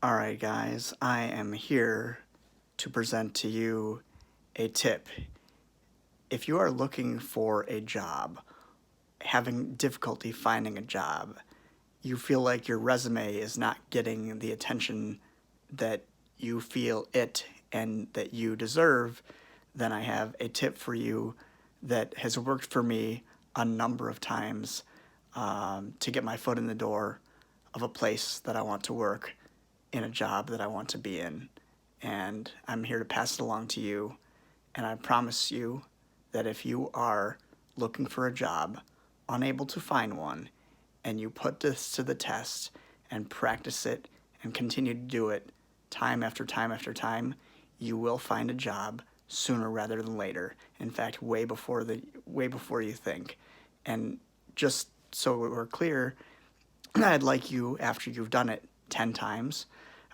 Alright guys, I am here to present to you a tip. If you are looking for a job, having difficulty finding a job, you feel like your resume is not getting the attention that you feel it and that you deserve, then I have a tip for you that has worked for me a number of times to get my foot in the door of a place that I want to work, in a job that I want to be in. And I'm here to pass it along to you. And I promise you that if you are looking for a job, unable to find one, and you put this to the test and practice it and continue to do it time after time after time, you will find a job sooner rather than later. In fact, way before you think. And just so we're clear, I'd like you, after you've done it 10 times,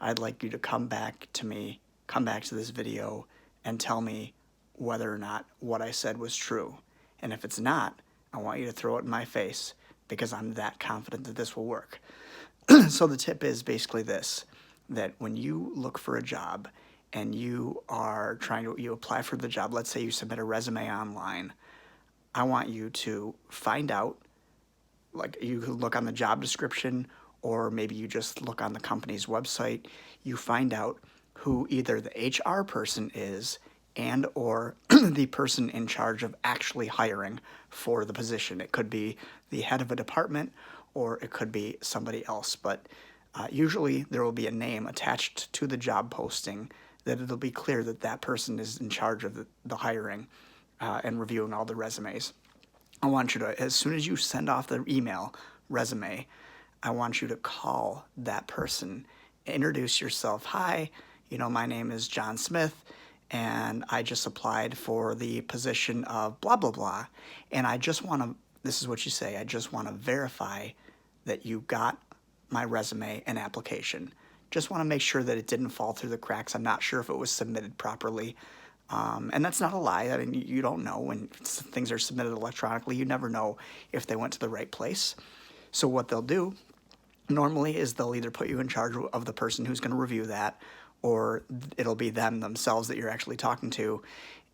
I'd like you to come back to this video and tell me whether or not what I said was true. And if it's not, I want you to throw it in my face because I'm that confident that this will work. So the tip is basically this, that when you look for a job and you apply for the job, let's say you submit a resume online, I want you to find out, like you could look on the job description, or maybe you just look on the company's website, you find out who either the HR person is and or the person in charge of actually hiring for the position. It could be the head of a department or it could be somebody else, but usually there will be a name attached to the job posting that it'll be clear that that person is in charge of the hiring and reviewing all the resumes. I want you to, as soon as you send off the email resume, I want you to call that person, introduce yourself. Hi, my name is John Smith, and I just applied for the position of blah, blah, blah. And I just want to, this is what you say, I just want to verify that you got my resume and application. Just want to make sure that it didn't fall through the cracks. I'm not sure if it was submitted properly. And that's not a lie. I mean, you don't know when things are submitted electronically. You never know if they went to the right place. So what they'll do normally is they'll either put you in charge of the person who's going to review that, or it'll be them themselves that you're actually talking to,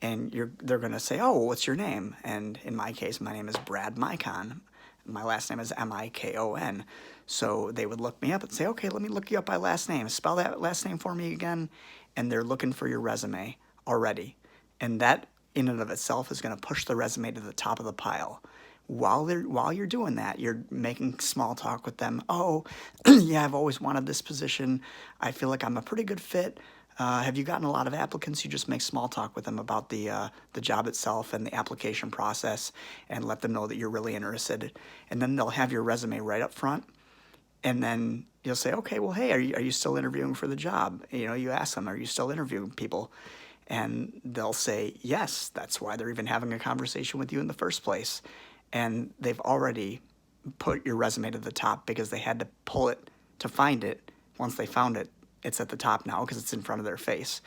and they're going to say, oh, what's your name? And in my case, my name is Brad Micon. My last name is Mikon. So they would look me up and say, okay, let me look you up by last name. Spell that last name for me again. And they're looking for your resume already. And that in and of itself is going to push the resume to the top of the pile. While you're doing that, you're making small talk with them. Oh, yeah, I've always wanted this position. I feel like I'm a pretty good fit. Have you gotten a lot of applicants? You just make small talk with them about the job itself and the application process, and let them know that you're really interested. And then they'll have your resume right up front. And then you'll say, okay, well, hey, are you still interviewing for the job? You ask them, are you still interviewing people? And they'll say, yes, that's why they're even having a conversation with you in the first place. And they've already put your resume to the top because they had to pull it to find it. Once they found it, it's at the top now because it's in front of their face.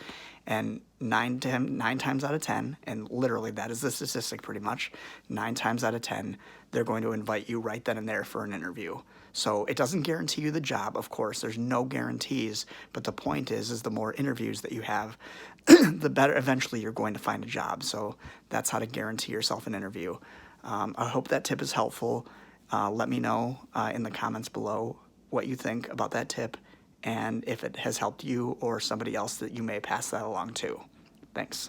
And 9 times out of 10, and literally that is the statistic pretty much, 9 times out of 10, they're going to invite you right then and there for an interview. So it doesn't guarantee you the job, of course, there's no guarantees, but the point is the more interviews that you have, the better eventually you're going to find a job. So that's how to guarantee yourself an interview. I hope that tip is helpful. Let me know in the comments below what you think about that tip and if it has helped you or somebody else that you may pass that along to. Thanks.